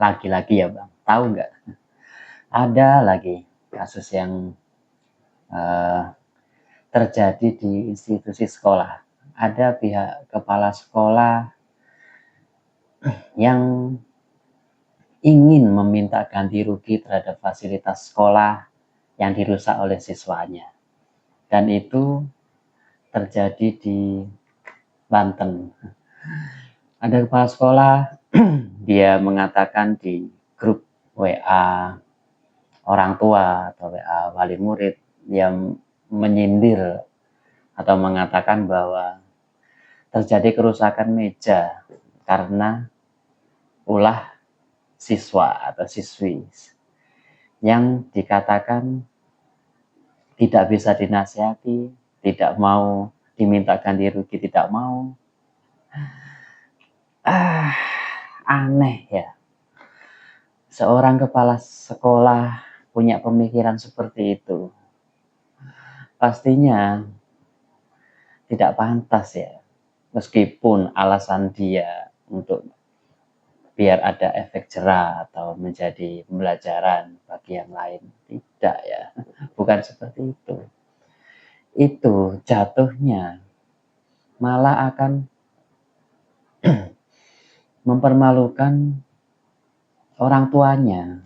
Lagi-lagi ya Bang, tahu nggak? Ada lagi kasus yang uh, terjadi di institusi sekolah. Ada pihak kepala sekolah yang ingin meminta ganti rugi terhadap fasilitas sekolah yang dirusak oleh siswanya. Dan itu terjadi di Banten. Ada kepala sekolah, dia mengatakan di grup WA orang tua atau WA wali murid, dia menyindir atau mengatakan bahwa terjadi kerusakan meja karena ulah siswa atau siswi yang dikatakan tidak bisa dinasihati, tidak mau diminta ganti rugi, tidak mau. Aneh ya. Seorang kepala sekolah punya pemikiran seperti itu. Pastinya tidak pantas ya. Meskipun alasan dia untuk biar ada efek jerah atau menjadi pembelajaran bagi yang lain. Tidak ya. Bukan seperti itu. Itu jatuhnya malah akan mempermalukan orang tuanya.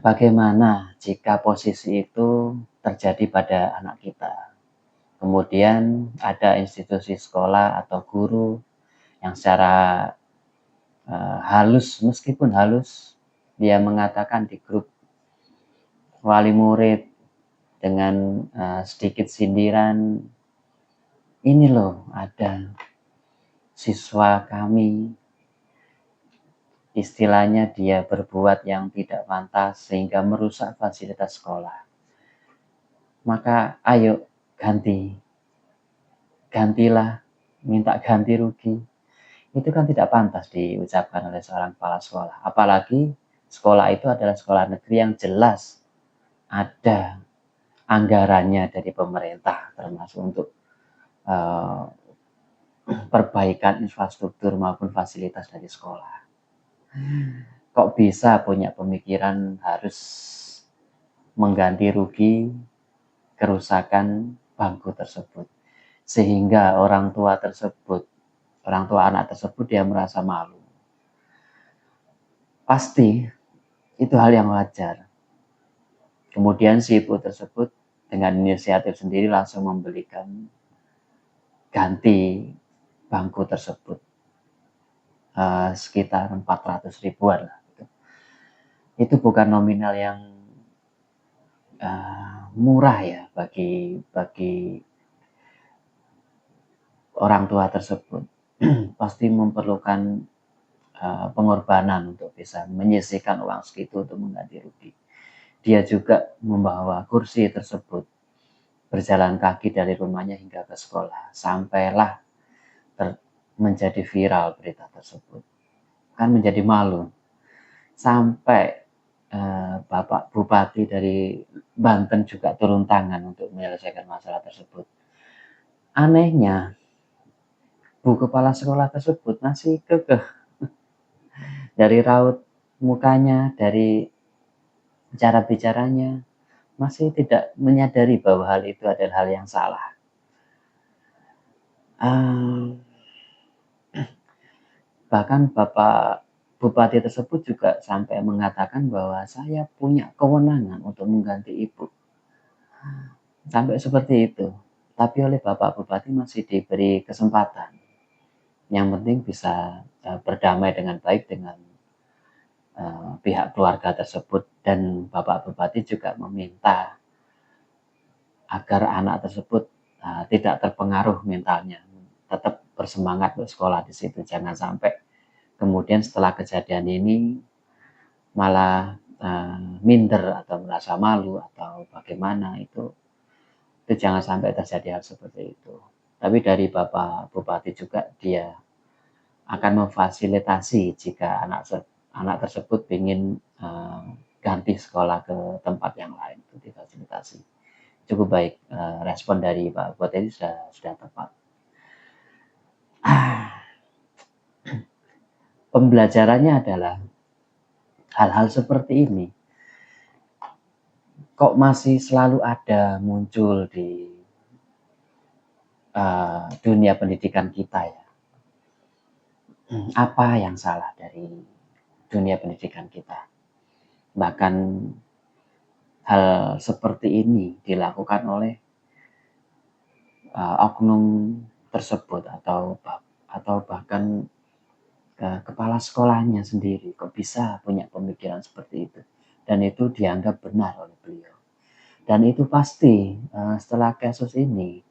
Bagaimana jika posisi itu terjadi pada anak kita? Kemudian ada institusi sekolah atau guru yang secara halus, meskipun halus, dia mengatakan di grup wali murid dengan sedikit sindiran, ini loh ada siswa kami, istilahnya dia berbuat yang tidak pantas sehingga merusak fasilitas sekolah. Maka ayo gantilah, minta ganti rugi. Itu kan tidak pantas diucapkan oleh seorang kepala sekolah. Apalagi sekolah itu adalah sekolah negeri yang jelas ada anggarannya dari pemerintah, termasuk untuk perbaikan infrastruktur maupun fasilitas dari sekolah. Kok bisa punya pemikiran harus mengganti rugi kerusakan bangku tersebut, sehingga orang tua anak tersebut dia merasa malu. Pasti itu hal yang wajar. Kemudian si ibu tersebut dengan inisiatif sendiri langsung membelikan ganti bangku tersebut sekitar 400 ribuan lah. Itu bukan nominal yang murah ya bagi orang tua tersebut. Pasti memerlukan pengorbanan untuk bisa menyisihkan uang segitu untuk mengganti rugi. Dia juga membawa kursi tersebut berjalan kaki dari rumahnya hingga ke sekolah, sampailah menjadi viral berita tersebut. Kan menjadi malu. Sampai Bapak Bupati dari Banten juga turun tangan untuk menyelesaikan masalah tersebut. Anehnya, Bu Kepala Sekolah tersebut masih kekeh. Dari raut mukanya, dari cara bicaranya, masih tidak menyadari bahwa hal itu adalah hal yang salah. Bahkan Bapak Bupati tersebut juga sampai mengatakan bahwa saya punya kewenangan untuk mengganti ibu. Sampai seperti itu. Tapi oleh Bapak Bupati masih diberi kesempatan. Yang penting bisa berdamai dengan baik dengan pihak keluarga tersebut. Dan Bapak Bupati juga meminta agar anak tersebut tidak terpengaruh mentalnya. Tetap bersemangat bersekolah di situ. Jangan sampai kemudian setelah kejadian ini malah minder atau merasa malu atau bagaimana, itu jangan sampai terjadi hal seperti itu. Tapi dari Bapak Bupati juga dia akan memfasilitasi jika anak tersebut ingin ganti sekolah ke tempat yang lain, itu difasilitasi. Cukup baik, respon dari Pak Bupati sudah tepat. pembelajarannya adalah hal-hal seperti ini kok masih selalu ada muncul di dunia pendidikan kita ya. Apa yang salah dari dunia pendidikan kita? Bahkan hal seperti ini dilakukan oleh oknum tersebut atau bahkan kepala sekolahnya sendiri kok bisa punya pemikiran seperti itu, dan itu dianggap benar oleh beliau. Dan itu pasti setelah kasus ini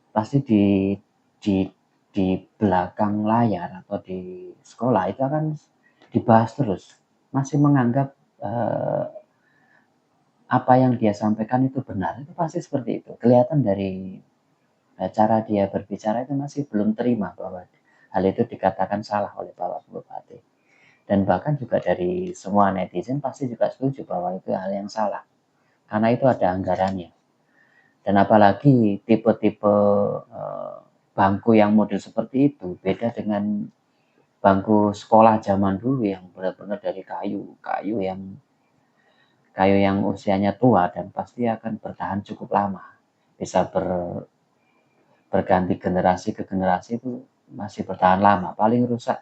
pasti di belakang layar atau di sekolah itu akan dibahas terus, masih menganggap apa yang dia sampaikan itu benar. Itu pasti seperti itu, kelihatan dari cara dia berbicara itu masih belum terima bahwa hal itu dikatakan salah oleh Bapak Bupati. Dan bahkan juga dari semua netizen pasti juga setuju bahwa itu hal yang salah, karena itu ada anggarannya. Dan apalagi tipe-tipe bangku yang model seperti itu beda dengan bangku sekolah zaman dulu yang benar-benar dari kayu yang usianya tua dan pasti akan bertahan cukup lama, bisa berganti generasi ke generasi, itu masih bertahan lama, paling rusak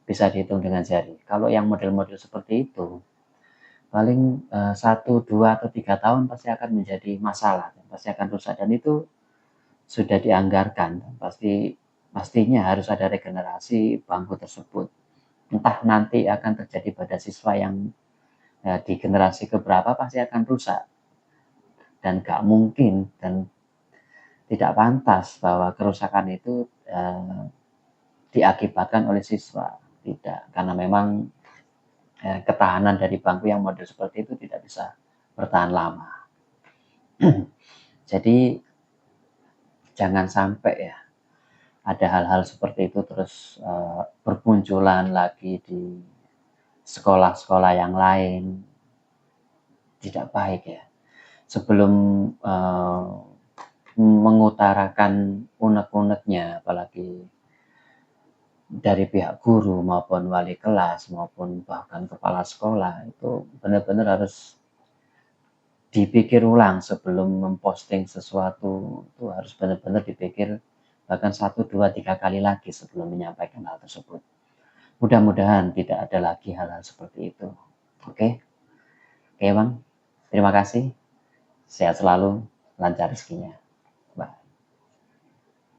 bisa dihitung dengan jari. Kalau yang model-model seperti itu paling 1, 2, atau 3 tahun pasti akan menjadi masalah, pasti akan rusak, dan itu sudah dianggarkan, pastinya harus ada regenerasi bangku tersebut. Entah nanti akan terjadi pada siswa yang di generasi keberapa pasti akan rusak, dan gak mungkin dan tidak pantas bahwa kerusakan itu diakibatkan oleh siswa, tidak, karena memang ketahanan dari bangku yang model seperti itu tidak bisa bertahan lama. Jadi jangan sampai ya ada hal-hal seperti itu terus bermunculan lagi di sekolah-sekolah yang lain, tidak baik ya. Sebelum mengutarakan unek-uneknya, apalagi dari pihak guru maupun wali kelas maupun bahkan kepala sekolah, itu benar-benar harus dipikir ulang sebelum memposting sesuatu. Itu harus benar-benar dipikir bahkan 1, 2, 3 kali lagi sebelum menyampaikan hal tersebut. Mudah-mudahan tidak ada lagi hal-hal seperti itu. Oke Bang, terima kasih, sehat selalu, lancar rezekinya.